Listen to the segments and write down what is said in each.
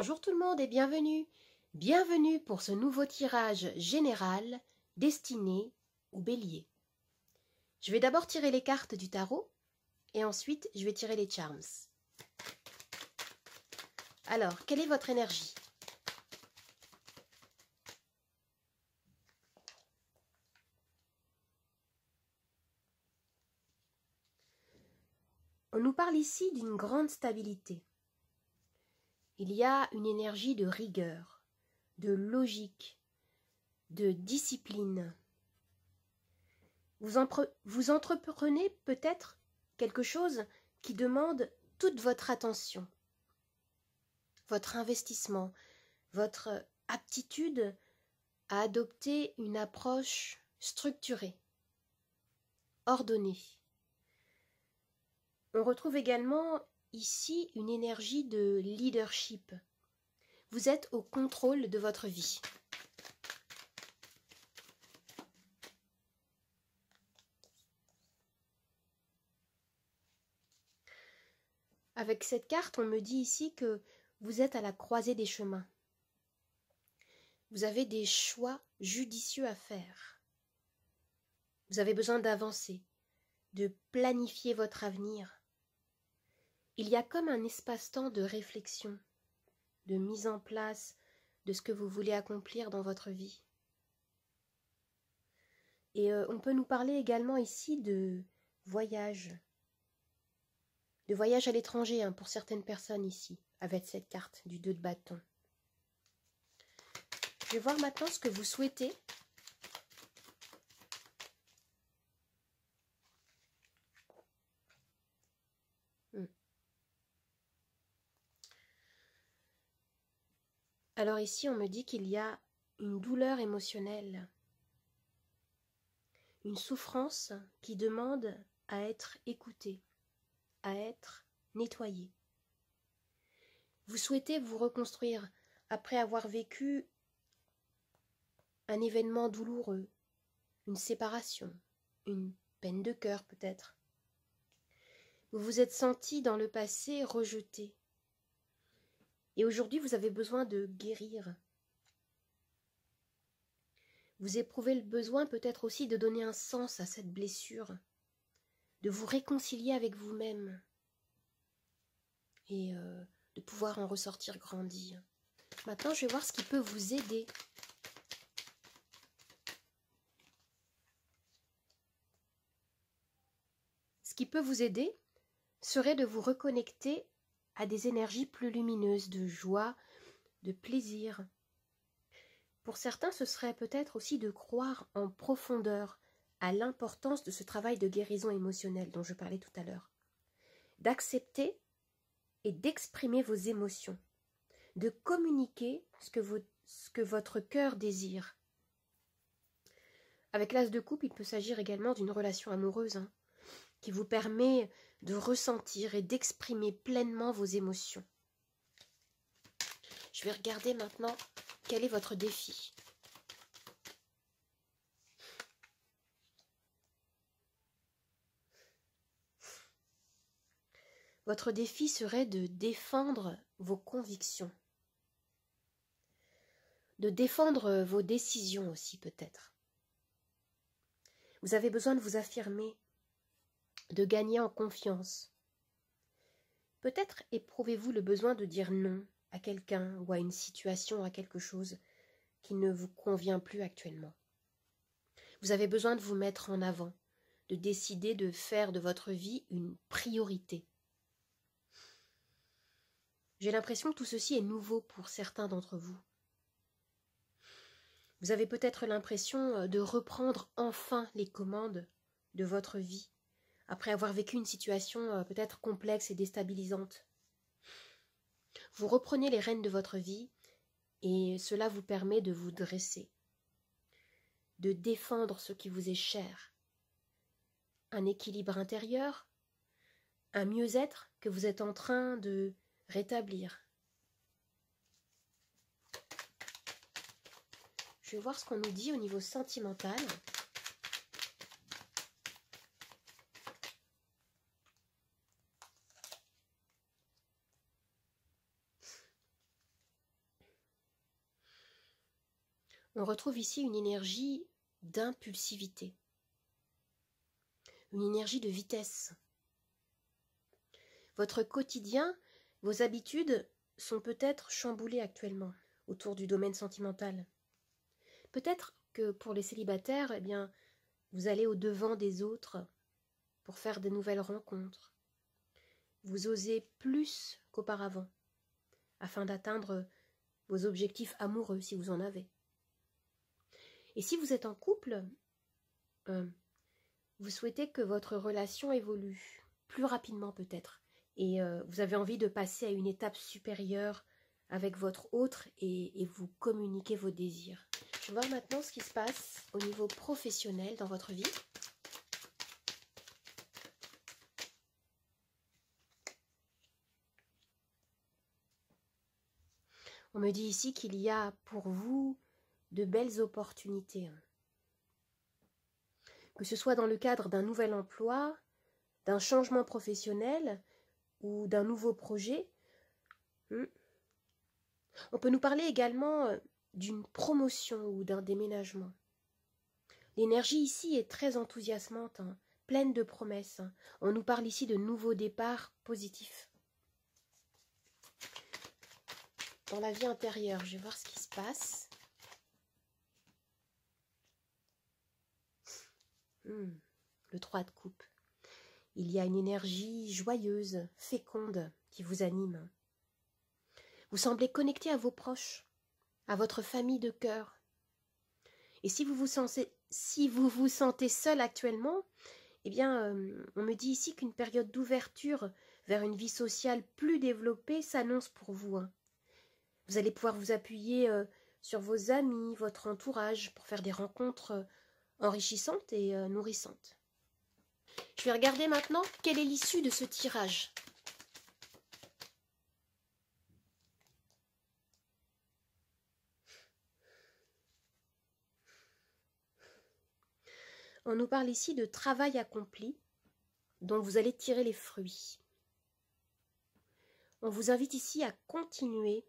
Bonjour tout le monde et bienvenue. Bienvenue pour ce nouveau tirage général destiné aux béliers. Je vais d'abord tirer les cartes du tarot et ensuite je vais tirer les charms. Alors, quelle est votre énergie? On nous parle ici d'une grande stabilité. Il y a une énergie de rigueur, de logique, de discipline. Vous entreprenez peut-être quelque chose qui demande toute votre attention, votre investissement, votre aptitude à adopter une approche structurée, ordonnée. On retrouve également ici une énergie de leadership. Vous êtes au contrôle de votre vie. Avec cette carte, on me dit ici que vous êtes à la croisée des chemins. Vous avez des choix judicieux à faire. Vous avez besoin d'avancer, de planifier votre avenir. Il y a comme un espace-temps de réflexion, de mise en place de ce que vous voulez accomplir dans votre vie. Et on peut nous parler également ici de voyage à l'étranger pour certaines personnes ici, avec cette carte du 2 de bâton. Je vais voir maintenant ce que vous souhaitez. Alors ici, on me dit qu'il y a une douleur émotionnelle, une souffrance qui demande à être écoutée, à être nettoyée. Vous souhaitez vous reconstruire après avoir vécu un événement douloureux, une séparation, une peine de cœur peut-être. Vous vous êtes senti dans le passé rejeté. Et aujourd'hui, vous avez besoin de guérir. Vous éprouvez le besoin peut-être aussi de donner un sens à cette blessure, de vous réconcilier avec vous-même et de pouvoir en ressortir grandi. Maintenant, je vais voir ce qui peut vous aider. Ce qui peut vous aider serait de vous reconnecter à des énergies plus lumineuses, de joie, de plaisir. Pour certains, ce serait peut-être aussi de croire en profondeur à l'importance de ce travail de guérison émotionnelle dont je parlais tout à l'heure. D'accepter et d'exprimer vos émotions, de communiquer ce que votre cœur désire. Avec l'as de coupe, il peut s'agir également d'une relation amoureuse qui vous permet de ressentir et d'exprimer pleinement vos émotions. Je vais regarder maintenant quel est votre défi. Votre défi serait de défendre vos convictions, de défendre vos décisions aussi peut-être. Vous avez besoin de vous affirmer, de gagner en confiance. Peut-être éprouvez-vous le besoin de dire non à quelqu'un ou à une situation, à quelque chose qui ne vous convient plus actuellement. Vous avez besoin de vous mettre en avant, de décider de faire de votre vie une priorité. J'ai l'impression que tout ceci est nouveau pour certains d'entre vous. Vous avez peut-être l'impression de reprendre enfin les commandes de votre vie, après avoir vécu une situation peut-être complexe et déstabilisante. Vous reprenez les rênes de votre vie et cela vous permet de vous dresser, de défendre ce qui vous est cher. Un équilibre intérieur, un mieux-être que vous êtes en train de rétablir. Je vais voir ce qu'on nous dit au niveau sentimental. On retrouve ici une énergie d'impulsivité, une énergie de vitesse. Votre quotidien, vos habitudes sont peut-être chamboulées actuellement autour du domaine sentimental. Peut-être que pour les célibataires, eh bien, vous allez au-devant des autres pour faire de nouvelles rencontres. Vous osez plus qu'auparavant afin d'atteindre vos objectifs amoureux si vous en avez. Et si vous êtes en couple, vous souhaitez que votre relation évolue plus rapidement peut-être. Et vous avez envie de passer à une étape supérieure avec votre autre et vous communiquer vos désirs. Je vais voir maintenant ce qui se passe au niveau professionnel dans votre vie. On me dit ici qu'il y a pour vous de belles opportunités. Que ce soit dans le cadre d'un nouvel emploi, d'un changement professionnel ou d'un nouveau projet. On peut nous parler également d'une promotion ou d'un déménagement. L'énergie ici est très enthousiasmante, pleine de promesses. On nous parle ici de nouveaux départs positifs. Dans la vie intérieure, je vais voir ce qui se passe. Le 3 de coupe. Il y a une énergie joyeuse, féconde, qui vous anime. Vous semblez connecté à vos proches, à votre famille de cœur. Et si vous vous sentez seul actuellement, eh bien, on me dit ici qu'une période d'ouverture vers une vie sociale plus développée s'annonce pour vous. Vous allez pouvoir vous appuyer sur vos amis, votre entourage, pour faire des rencontres enrichissantes et nourrissantes. Je vais regarder maintenant quelle est l'issue de ce tirage. On nous parle ici de travail accompli, dont vous allez tirer les fruits. On vous invite ici à continuer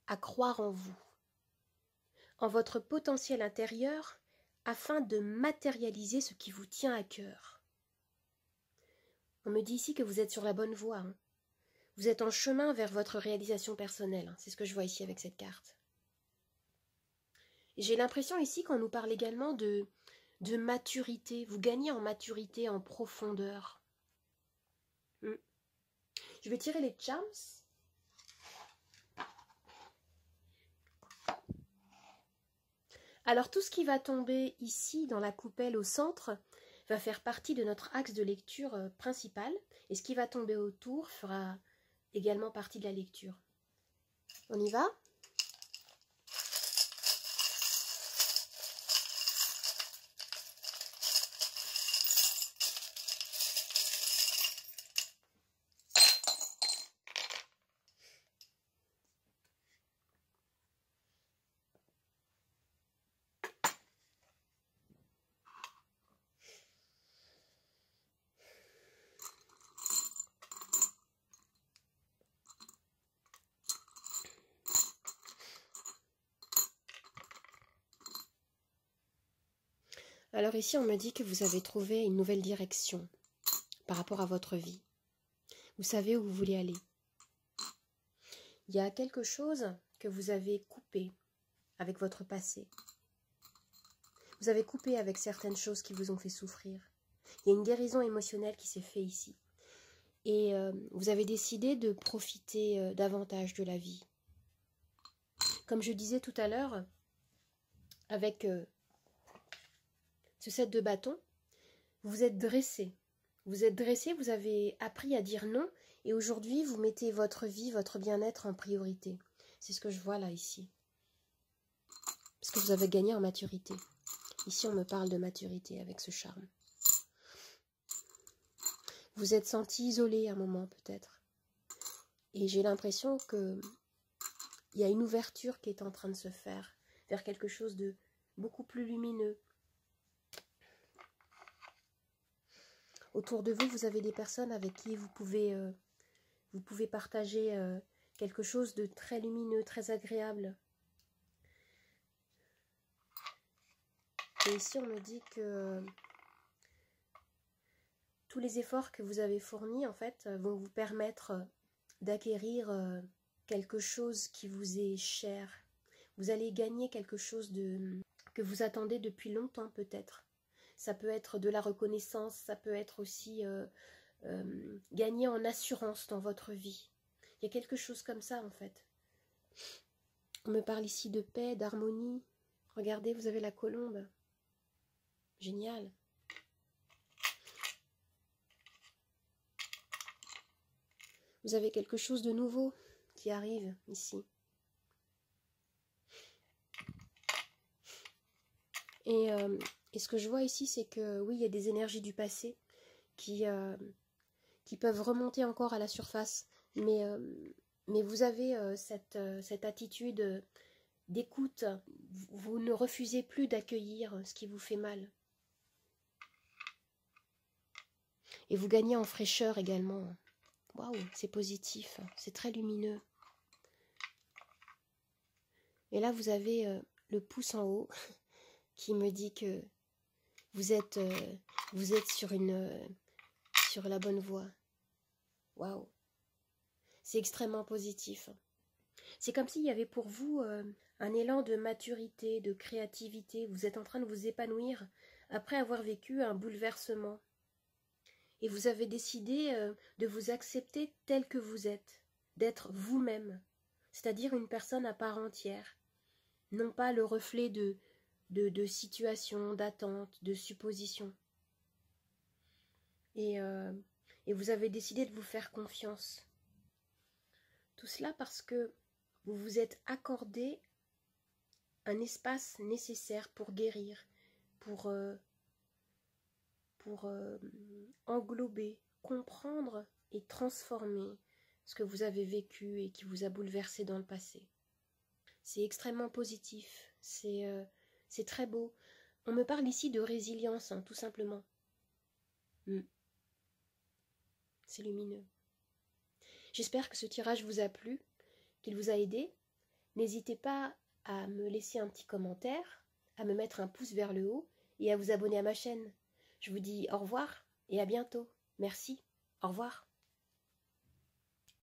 à croire en vous, en votre potentiel intérieur, afin de matérialiser ce qui vous tient à cœur. On me dit ici que vous êtes sur la bonne voie. Vous êtes en chemin vers votre réalisation personnelle. C'est ce que je vois ici avec cette carte. J'ai l'impression ici qu'on nous parle également de maturité. Vous gagnez en maturité, en profondeur. Je vais tirer les charms. Alors tout ce qui va tomber ici dans la coupelle au centre va faire partie de notre axe de lecture principal, et ce qui va tomber autour fera également partie de la lecture. On y va ? Alors ici, on me dit que vous avez trouvé une nouvelle direction par rapport à votre vie. Vous savez où vous voulez aller. Il y a quelque chose que vous avez coupé avec votre passé. Vous avez coupé avec certaines choses qui vous ont fait souffrir. Il y a une guérison émotionnelle qui s'est faite ici. Et vous avez décidé de profiter davantage de la vie. Comme je disais tout à l'heure, avec ce set de bâtons, vous êtes dressé. Vous êtes dressé, vous avez appris à dire non, et aujourd'hui, vous mettez votre vie, votre bien-être en priorité. C'est ce que je vois là, ici. Parce que vous avez gagné en maturité. Ici, on me parle de maturité avec ce charme. Vous êtes senti isolé à un moment, peut-être. Et j'ai l'impression que il y a une ouverture qui est en train de se faire vers quelque chose de beaucoup plus lumineux. Autour de vous, vous avez des personnes avec qui vous pouvez partager quelque chose de très lumineux, très agréable. Et ici, on me dit que tous les efforts que vous avez fournis, en fait, vont vous permettre d'acquérir quelque chose qui vous est cher. Vous allez gagner quelque chose que vous attendez depuis longtemps, peut-être. Ça peut être de la reconnaissance, ça peut être aussi gagner en assurance dans votre vie. Il y a quelque chose comme ça, en fait. On me parle ici de paix, d'harmonie. Regardez, vous avez la colombe. Génial. Vous avez quelque chose de nouveau qui arrive ici. Et ce que je vois ici, c'est que oui, il y a des énergies du passé qui peuvent remonter encore à la surface. Mais vous avez cette attitude d'écoute. Vous ne refusez plus d'accueillir ce qui vous fait mal. Et vous gagnez en fraîcheur également. Waouh, c'est positif, c'est très lumineux. Et là, vous avez le pouce en haut qui me dit que vous êtes sur la bonne voie. Waouh, c'est extrêmement positif. C'est comme s'il y avait pour vous un élan de maturité, de créativité. Vous êtes en train de vous épanouir après avoir vécu un bouleversement. Et vous avez décidé de vous accepter tel que vous êtes, d'être vous-même, c'est-à-dire une personne à part entière, non pas le reflet de situations, d'attentes, de suppositions. Et vous avez décidé de vous faire confiance. Tout cela parce que vous vous êtes accordé un espace nécessaire pour guérir, pour englober, comprendre et transformer ce que vous avez vécu et qui vous a bouleversé dans le passé. C'est extrêmement positif, c'est très beau. On me parle ici de résilience, tout simplement. C'est lumineux. J'espère que ce tirage vous a plu, qu'il vous a aidé. N'hésitez pas à me laisser un petit commentaire, à me mettre un pouce vers le haut et à vous abonner à ma chaîne. Je vous dis au revoir et à bientôt. Merci. Au revoir.